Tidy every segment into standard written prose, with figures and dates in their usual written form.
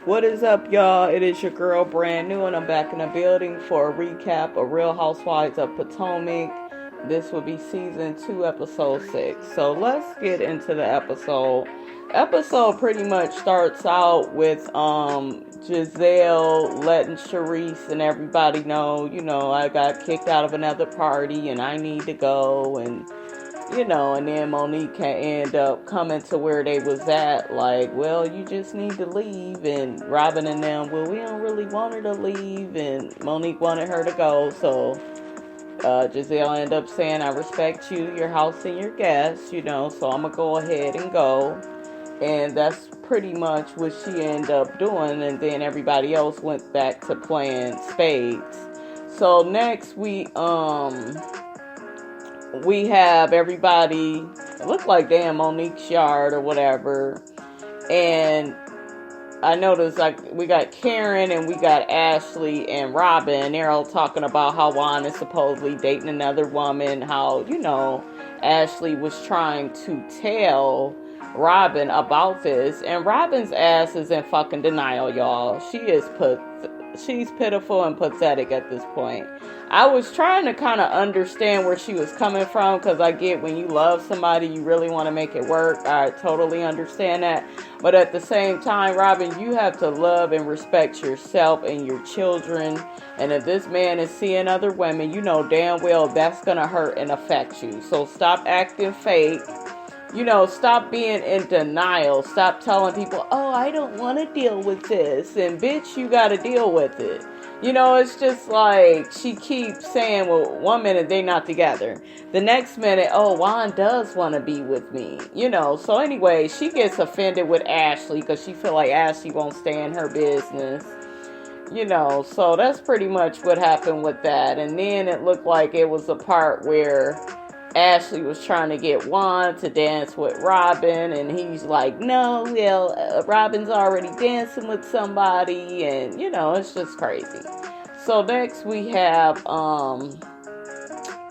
What is up, y'all? It is your girl, Brand New, and I'm back in the building for a recap of Real Housewives of Potomac. This will be season 2, episode 6. So let's get into the episode. Episode pretty much starts out with Giselle letting Charisse and everybody know, I got kicked out of another party and I need to go, and and then Monique can end up coming to where they was at, like, well, you just need to leave, and Robin and them, well, we don't really want her to leave, and Monique wanted her to go, so Giselle ended up saying, I respect you, your house, and your guests, so I'm gonna go ahead and go, and that's pretty much what she ended up doing, and then everybody else went back to playing spades. So next we have everybody, it looked like they in Monique's yard or whatever, and I noticed we got Karen and we got Ashley and Robin. They're all talking about how Juan is supposedly dating another woman, how, Ashley was trying to tell Robin about this, and Robin's ass is in fucking denial, y'all. She's pitiful and pathetic at this point. I was trying to kind of understand where she was coming from, because I get when you love somebody, you really want to make it work. I totally understand that. But at the same time, Robin, you have to love and respect yourself and your children. And if this man is seeing other women, you know damn well that's going to hurt and affect you. So stop acting fake. Stop being in denial. Stop telling people, oh, I don't want to deal with this. And bitch, you got to deal with it. It's just like she keeps saying, well, one minute they not together. The next minute, oh, Juan does want to be with me. So anyway, she gets offended with Ashley because she feel like Ashley won't stay in her business. So that's pretty much what happened with that. And then it looked like it was a part where Ashley was trying to get Juan to dance with Robin, and he's like, no, well, Robin's already dancing with somebody, and, it's just crazy. So next we have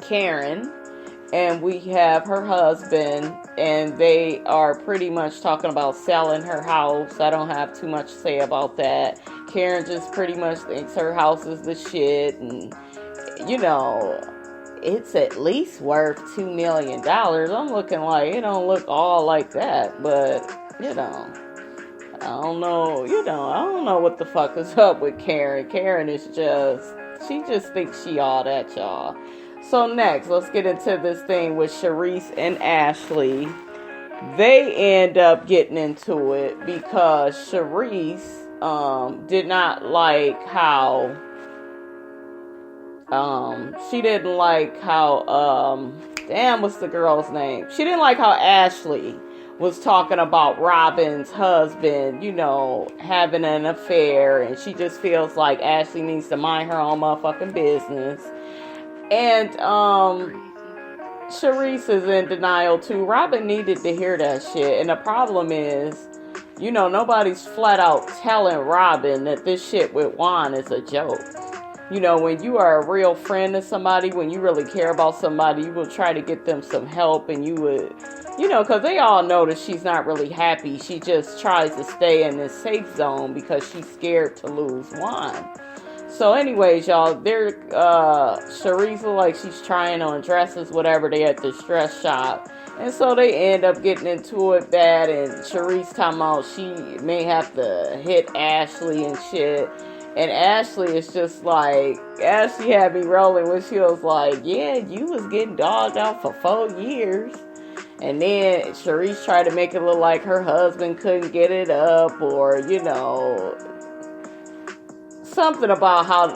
Karen, and we have her husband, and they are pretty much talking about selling her house. I don't have too much to say about that. Karen just pretty much thinks her house is the shit, and, it's at least worth $2 million. I'm looking like, it don't look all like that, but, I don't know, I don't know what the fuck is up with Karen. Karen is she just thinks she all that, y'all. So next, let's get into this thing with Charisse and Ashley. They end up getting into it because Charisse did not like how she didn't like how, what's the girl's name? She didn't like how Ashley was talking about Robin's husband, having an affair, and she just feels like Ashley needs to mind her own motherfucking business. And, Charisse is in denial too. Robin needed to hear that shit, and the problem is, nobody's flat out telling Robin that this shit with Juan is a joke. When you are a real friend to somebody, when you really care about somebody, you will try to get them some help, and you would, because they all know that she's not really happy. She just tries to stay in this safe zone because she's scared to lose Juan. So anyways, y'all, Charisse look like she's trying on dresses, whatever, they at this dress shop. And so they end up getting into it bad, and Charisse talking about she may have to hit Ashley and shit. And Ashley is just like, Ashley had me rolling when she was like, yeah, you was getting dogged out for 4 years. And then Charisse tried to make it look like her husband couldn't get it up, or, something about how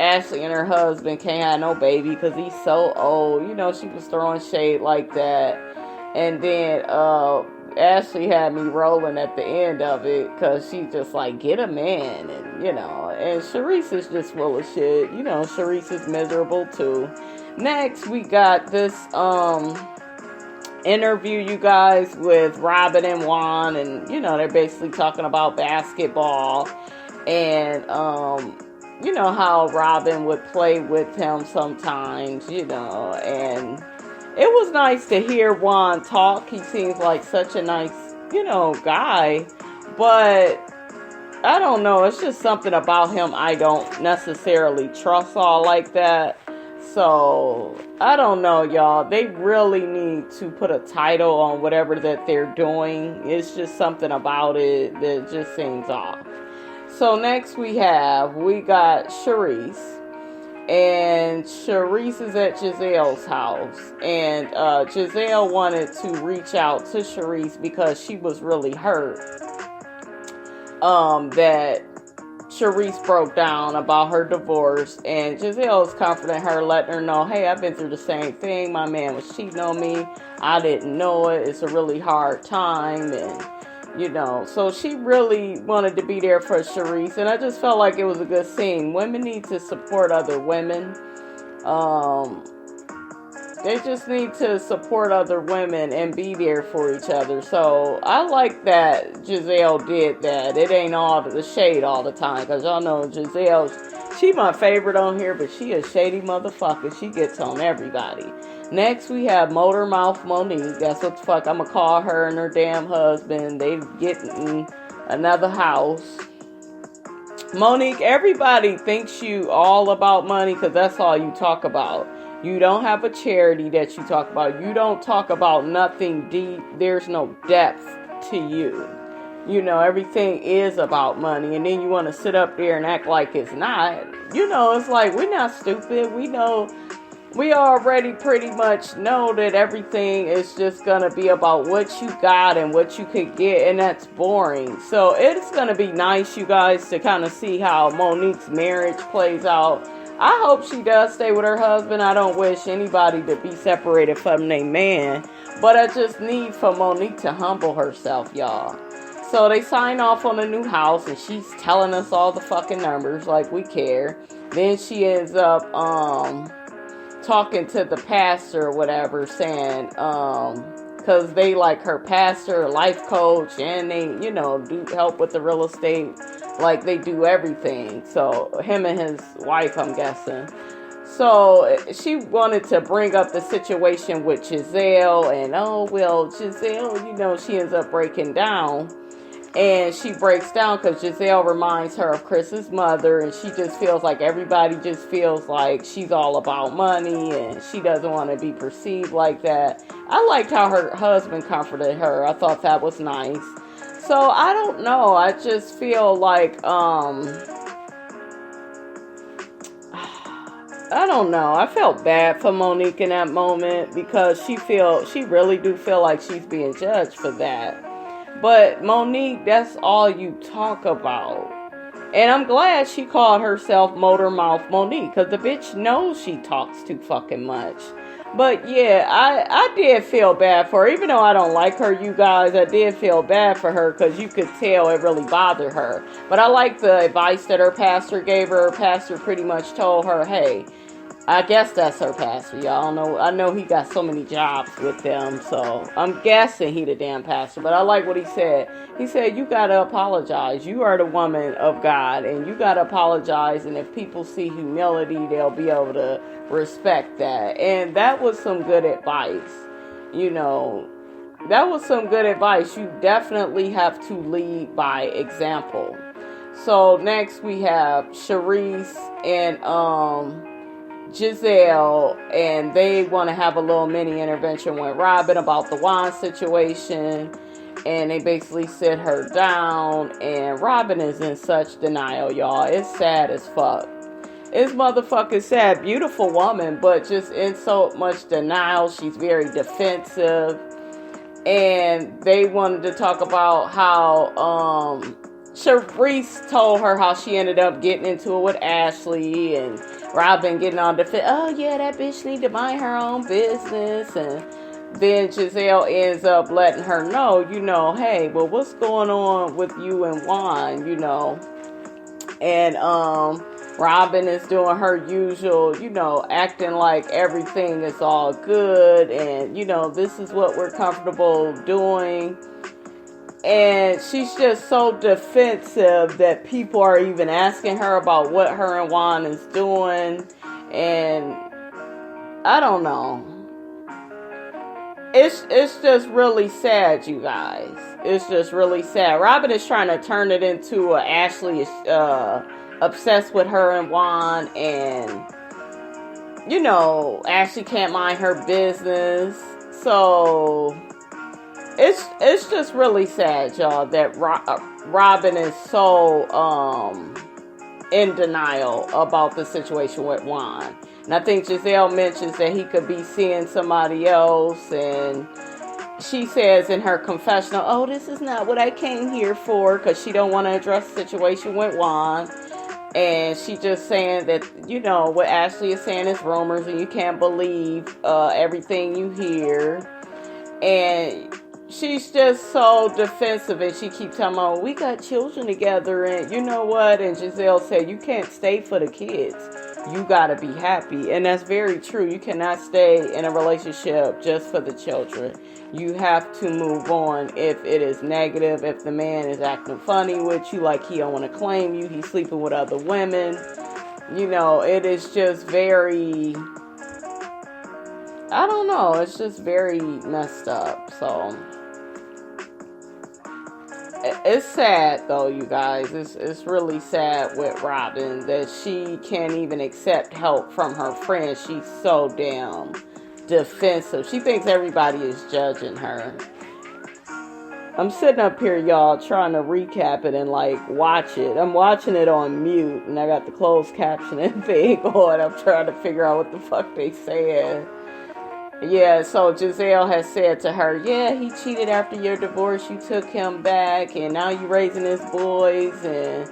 Ashley and her husband can't have no baby because he's so old. She was throwing shade like that. And then Ashley had me rolling at the end of it because she just like, get a man, and and Charisse is just full of shit. Charisse is miserable too. Next we got this interview, you guys, with Robin and Juan, and they're basically talking about basketball, and how Robin would play with him sometimes, and it was nice to hear Juan talk. He seems like such a nice, guy. But I don't know. It's just something about him I don't necessarily trust all like that. So, I don't know, y'all. They really need to put a title on whatever that they're doing. It's just something about it that just seems off. So, next we got Charisse. And Charisse is at Giselle's house. And Giselle wanted to reach out to Charisse because she was really hurt. That Charisse broke down about her divorce, and Giselle is comforting her, letting her know, hey, I've been through the same thing. My man was cheating on me. I didn't know it. It's a really hard time, and so she really wanted to be there for Charisse, and I just felt like it was a good scene. Women need to support other women. They just need to support other women and be there for each other. So I like that Giselle did that. It ain't all the shade all the time. Because y'all know Giselle, she my favorite on here. But she a shady motherfucker. She gets on everybody. Next we have Motor Mouth Monique. That's what the fuck I'm going to call her and her damn husband. They getting another house. Monique, everybody thinks you all about money. Because that's all you talk about. You don't have a charity that you talk about. You don't talk about nothing deep. There's no depth to you. Everything is about money. And then you want to sit up there and act like it's not. It's like we're not stupid. We already pretty much know that everything is just going to be about what you got and what you could get. And that's boring. So it's going to be nice, you guys, to kind of see how Monique's marriage plays out. I hope she does stay with her husband. I don't wish anybody to be separated from their man. But I just need for Monique to humble herself, y'all. So they sign off on a new house, and she's telling us all the fucking numbers like we care. Then she ends up talking to the pastor or whatever, saying, because they like her pastor, life coach, and they, do help with the real estate. Like, they do everything. So, him and his wife, I'm guessing. So, she wanted to bring up the situation with Giselle. And, Giselle, she ends up breaking down. And she breaks down because Giselle reminds her of Chris's mother. And she just feels like everybody just feels like she's all about money. And she doesn't want to be perceived like that. I liked how her husband comforted her. I thought that was nice. So, I don't know. I just feel like, I don't know. I felt bad for Monique in that moment because she really do feel like she's being judged for that. But Monique, that's all you talk about. And I'm glad she called herself Motor Mouth Monique because the bitch knows she talks too fucking much. But yeah, I did feel bad for her. Even though I don't like her, you guys, I did feel bad for her because you could tell it really bothered her. But I like the advice that her pastor gave her. Her pastor pretty much told her, hey, I guess that's her pastor, y'all. I know he got so many jobs with them, so I'm guessing he the damn pastor. But I like what he said. He said, you got to apologize. You are the woman of God, and you got to apologize. And if people see humility, they'll be able to respect that. And that was some good advice. That was some good advice. You definitely have to lead by example. So next we have Charisse and Giselle, and they want to have a little mini intervention with Robin about the Juan situation, and they basically sit her down, and Robin is in such denial, y'all. It's sad as fuck. It's motherfucking sad. Beautiful woman, but just in so much denial. She's very defensive, and they wanted to talk about how Charisse told her how she ended up getting into it with Ashley, and Robin getting on defense. Oh yeah, that bitch need to mind her own business. And then Giselle ends up letting her know, hey, well, what's going on with you and Juan, And Robin is doing her usual, acting like everything is all good, and this is what we're comfortable doing. And she's just so defensive that people are even asking her about what her and Juan is doing. And I don't know. it's just really sad, you guys. It's just really sad. Robin is trying to turn it into Ashley is obsessed with her and Juan, and Ashley can't mind her business. So it's just really sad, y'all, that Robin is so in denial about the situation with Juan. And I think Giselle mentions that he could be seeing somebody else, and she says in her confessional, oh, this is not what I came here for, because she don't want to address the situation with Juan. And she just saying that, what Ashley is saying is rumors, and you can't believe everything you hear. And she's just so defensive, and she keeps telling me, we got children together, and you know what? And Giselle said, you can't stay for the kids. You gotta be happy. And that's very true. You cannot stay in a relationship just for the children. You have to move on if it is negative. If the man is acting funny with you, like he don't want to claim you, he's sleeping with other women. It is just very, I don't know, it's just very messed up. So it's sad, though, you guys. It's really sad with Robin that she can't even accept help from her friends. She's so damn defensive. She thinks everybody is judging her. I'm sitting up here, y'all, trying to recap it and watch it. I'm watching it on mute, and I got the closed captioning thing on. I'm trying to figure out what the fuck they said. Yeah, so Giselle has said to her, yeah, he cheated after your divorce. You took him back, and now you're raising his boys, and,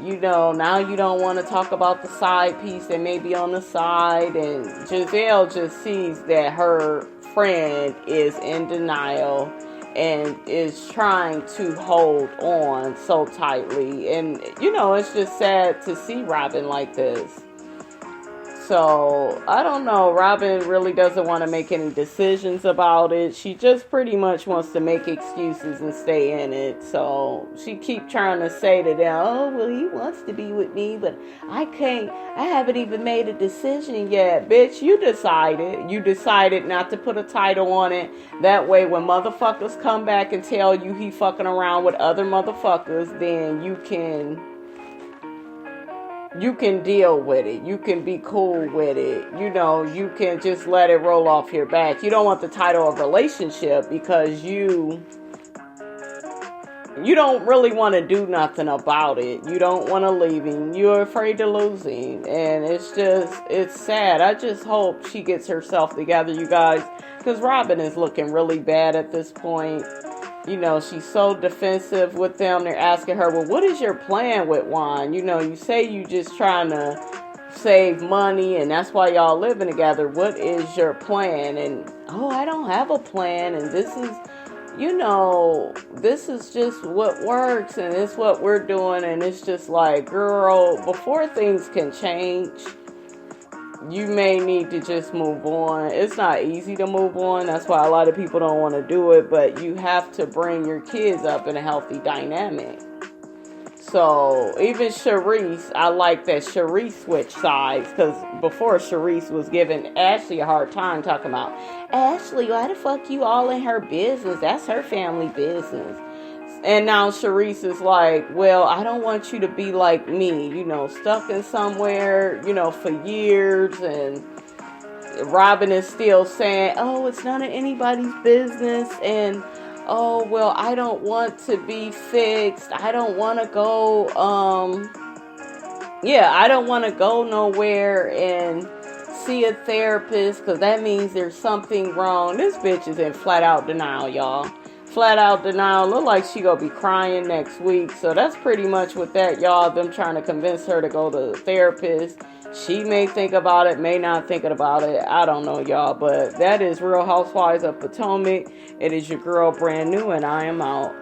now you don't want to talk about the side piece that may be on the side. And Giselle just sees that her friend is in denial and is trying to hold on so tightly. And, it's just sad to see Robin like this. So, I don't know. Robin really doesn't want to make any decisions about it. She just pretty much wants to make excuses and stay in it. So, she keeps trying to say to them, oh, well, he wants to be with me, but I can't. I haven't even made a decision yet. Bitch, you decided. You decided not to put a title on it. That way, when motherfuckers come back and tell you he fucking around with other motherfuckers, then you can deal with it. You can be cool with it. You can just let it roll off your back. You don't want the title of relationship because you don't really want to do nothing about it. You don't want to leave him. You're afraid of losing. And it's sad. I just hope she gets herself together, you guys, because Robin is looking really bad at this point. She's so defensive with them. They're asking her, well, what is your plan with Juan? You say you just trying to save money and that's why y'all living together. What is your plan? And, oh, I don't have a plan. And this is just what works and it's what we're doing. And it's just like, girl, before things can change, you may need to just move on. It's not easy to move on. That's why a lot of people don't want to do it. But you have to bring your kids up in a healthy dynamic. So even Charisse, I like that Charisse switched sides. Because before Charisse was giving Ashley a hard time talking about, Ashley, why the fuck you all in her business? That's her family business. And now Charisse is like, well, I don't want you to be like me, stuck in somewhere, for years. And Robin is still saying, oh, it's none of anybody's business. And, oh, well, I don't want to be fixed. I don't want to go, I don't want to go nowhere and see a therapist because that means there's something wrong. This bitch is in flat out denial, y'all. Flat out denial. Look like she gonna be crying next week. So that's pretty much what that, y'all. Them trying to convince her to go to the therapist. She may think about it, may not think about it. I don't know, y'all. But that is Real Housewives of Potomac. It is your girl, Brand New, and I am out.